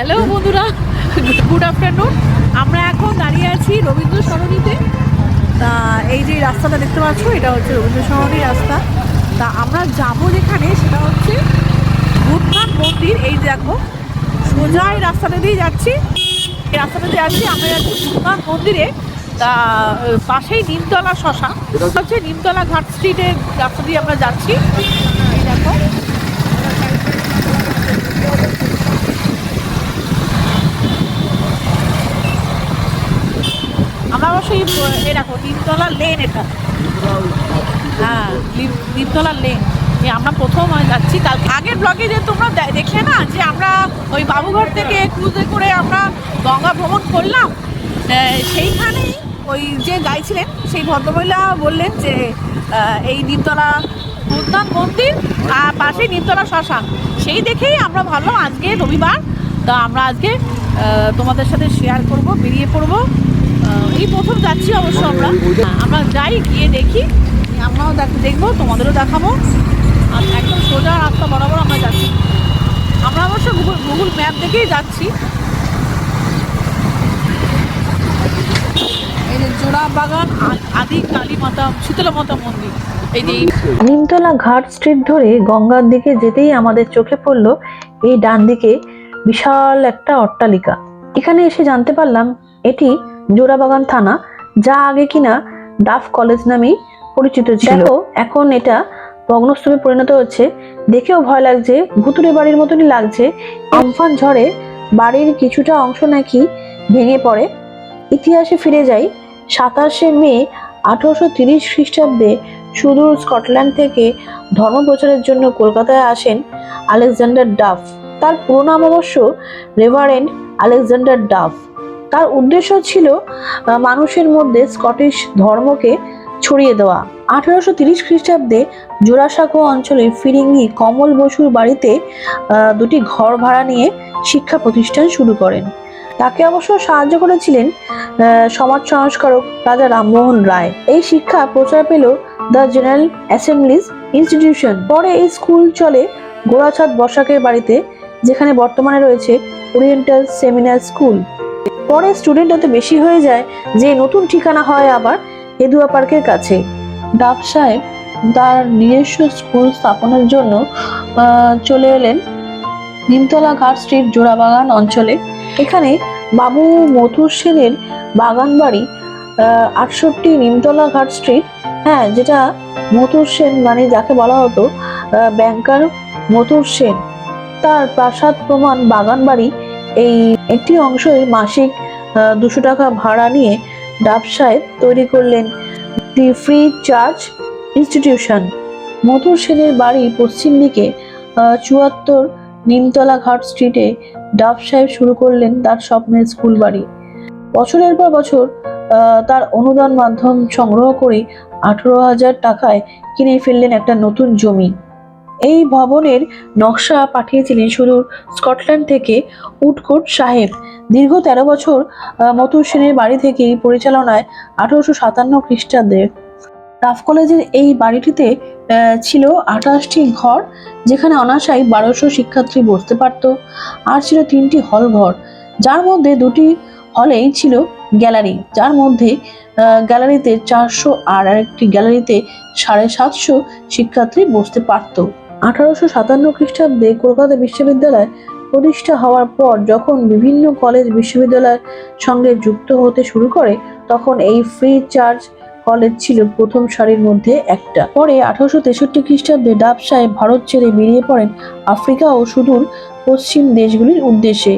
Hello বন্ধুরা, good afternoon. আমরা এখন দাঁড়িয়ে আছি রবীন্দ্র সরণিতে। তা এই যে রাস্তাটা দেখতে পাচ্ছ, এটা হচ্ছে রবীন্দ্র সরণির রাস্তা। তা আমরা যাবো যেখানে, সেটা হচ্ছে ভূতনাথ মন্দির। এই দেখো, সোজা এই রাস্তাটা দিয়ে যাচ্ছি, এই রাস্তাটা দিয়ে যাচ্ছি, আমরা যাচ্ছি ভূতনাথ মন্দিরে। তা পাশেই নিমতলা শশা, হচ্ছে নিমতলা ঘাট স্ট্রিটের রাস্তা দিয়ে আমরা যাচ্ছি। এই দেখো, আমরা অবশ্যই এ দেখো নিমতলা লেন, এটা হ্যাঁ নিমতলা লেন। আমরা প্রথম যাচ্ছি। কালকে আগের ব্লগে যে তোমরা দেখলে না, যে আমরা ওই বাবুঘাট থেকে ক্রুজে করে আমরা গঙ্গা ভ্রমণ করলাম, সেইখানেই ওই যে গাইড ছিলেন সেই ভদ্রমহিলা বললেন যে এই নিমতলা ভূতনাথ মন্দির আর পাশে নিমতলা শ্মশান। সেই দেখেই আমরা ভাবলাম আজকে রবিবার, তা আমরা আজকে তোমাদের সাথে শেয়ার করব, বেরিয়ে পড়বো। এই প্রথম যাচ্ছি অবশ্য আমরা যাই, গিয়ে দেখি, আমরাও দেখবো, তোমাদেরও দেখাবো। আর একদম সোজা রাস্তা বরাবর আমরা যাচ্ছি। আমরা অবশ্য গুগল ম্যাপ দেখেই যাচ্ছি। এই যে জোড়া বাগান আদি কালী মাতা শীতলা মাতা মন্দির। এই যে নিমতলা ঘাট স্ট্রিট ধরে গঙ্গার দিকে যেতেই আমাদের চোখে পড়লো এই ডান দিকে বিশাল একটা অট্টালিকা। এখানে এসে জানতে পারলাম এটি জোড়াবাগান থানা, যা আগে কিনা ডাফ কলেজ নামেই পরিচিত ছিল। এখন এটা ভগ্নস্তূপে পরিণত হচ্ছে। দেখেও ভয় লাগছে, ভুতুড়ে বাড়ির মতনই লাগছে। আমফান ঝড়ে বাড়ির কিছুটা অংশ নাকি ভেঙে পড়ে। ইতিহাসে ফিরে যাই, 27শে মে 1830 খ্রিস্টাব্দে সুদূর স্কটল্যান্ড থেকে ধর্ম প্রচারের জন্য কলকাতায় আসেন আলেকজান্ডার ডাফ। তার পুরো নাম অবশ্য রেভারেন্ড আলেকজান্ডার ডাফ। তার উদ্দেশ্য ছিল মানুষের মধ্যে স্কটিশ ধর্মকে ছড়িয়ে দেওয়া। 1830 খ্রিস্টাব্দে জোড়াসাঁকো অঞ্চলে ফিরিঙ্গি কমল বসুর বাড়িতে দুটি ঘর ভাড়া নিয়ে শিক্ষা প্রতিষ্ঠান শুরু করেন। তাকে অবশ্য সাহায্য করেছিলেন সমাজ সংস্কারক রাজা রামমোহন রায়। এই শিক্ষা প্রচার পেল দ্য জেনারেল অ্যাসেম্বলিজ ইনস্টিটিউশন। পরে এই স্কুল চলে গোড়াছাদ বসাকের বাড়িতে, যেখানে বর্তমানে রয়েছে ওরিয়েন্টাল সেমিনার স্কুল। পরে স্টুডেন্ট এত বেশি হয়ে যায় যে নতুন ঠিকানা হয় আবার এদুয়া পার্কের কাছে। ডাফ সাহেব তার নিজস্ব স্কুল স্থাপনের জন্য চলে এলেন নিমতলা ঘাট স্ট্রিট জোড়াবাগান অঞ্চলে। এখানে বাবু মথুর সেনের বাগান বাড়ি 68 নিমতলা ঘাট স্ট্রিট। হ্যাঁ, যেটা মথুর সেন মানে যাকে বলা হতো ব্যাংকার মথুর সেন, তার প্রাসাদ প্রমাণ বাগান বাড়ি। এই একটি অংশই মাসিক 200 টাকা ভাড়া নিয়ে ডাফ সাহেব তৈরি করলেন দি ফ্রি চার্চ ইনস্টিটিউশন। মথুর সেনের বাড়ি পশ্চিম দিকে 74 নিমতলা ঘাট স্ট্রিটে ডাফ সাহেব শুরু করলেন তার স্বপ্নের স্কুল বাড়ি। বছরের পর বছর তার অনুদান মাধ্যম সংগ্রহ করে 18,000 টাকায় কিনে ফেললেন একটা নতুন জমি। এই ভবনের নকশা পাঠিয়েছিলেন সুদূর স্কটল্যান্ড থেকে উডকোট সাহেব। দীর্ঘ 13 বছর মথুর সেনের বাড়ি থেকেই পরিচালনায় 1857 খ্রিস্টাব্দে ডাফ কলেজের এই বাড়িটিতে ছিল 28টি ঘর, যেখানে অনায়াসে 1200 শিক্ষার্থী বসতে পারত। আর ছিল 3টি হল ঘর, যার মধ্যে 2টি হলেই ছিল গ্যালারি, যার মধ্যে গ্যালারিতে 400 আর আরেকটি গ্যালারিতে 750 শিক্ষার্থী বসতে পারত। 1857 খ্রিস্টাব্দে কলকাতা বিশ্ববিদ্যালয় প্রতিষ্ঠা হওয়ার পর যখন বিভিন্ন কলেজ বিশ্ববিদ্যালয়ের সঙ্গে যুক্ত হতে শুরু করে, তখন এই ফ্রি চার্চ কলেজ ছিল প্রথম সারির মধ্যে একটা। পরে 1863 খ্রিস্টাব্দে ডাফ সাহেব ভারত ছেড়ে বেরিয়ে পড়েন আফ্রিকা ও সুদূর পশ্চিম দেশগুলির উদ্দেশ্যে।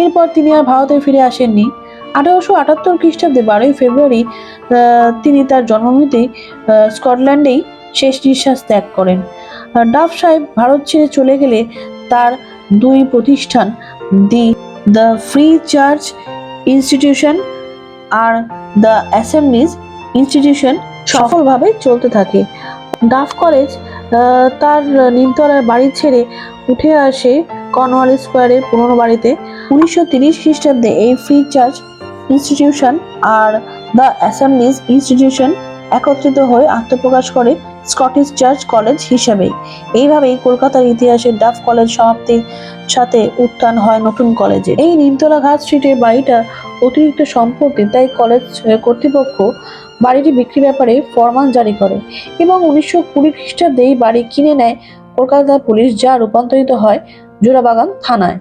এরপর তিনি আর ভারতে ফিরে আসেননি। 1878 খ্রিস্টাব্দে 12 ফেব্রুয়ারি তিনি তার জন্মভূমিতে স্কটল্যান্ডেই শেষ নিঃশ্বাস ত্যাগ করেন। ডাফ সাহেব ভারত ছেড়ে চলে গেলে তার দুই প্রতিষ্ঠান the free church institution are the Assembly's institution সফলভাবে চলতে থাকে। ডাফ কলেজ তার নিমতলার বাড়ি ছেড়ে উঠে আসে কর্নওয়াল স্কোয়ারের পুরনো বাড়িতে। 1930 খ্রিস্টাব্দে এই free church institution are the Assembly's institution একত্রিত হয়ে আত্মপ্রকাশ করে স্কটিশ চার্চ কলেজ হিসেবেই। এইভাবেই কলকাতার ইতিহাসে ডাফ কলেজ সমাপ্তির সাথে উত্থান হয় নতুন কলেজে। এই নিমতলা ঘাট স্ট্রিটের বাড়িটা অতিরিক্ত সম্পত্তি, তাই কলেজ কর্তৃপক্ষ বাড়িটি বিক্রির ব্যাপারে ফরমান জারি করে এবং 1920 খ্রিস্টাব্দে এই বাড়ি কিনে নেয় কলকাতা পুলিশ, যা রূপান্তরিত হয় জোড়াবাগান থানায়।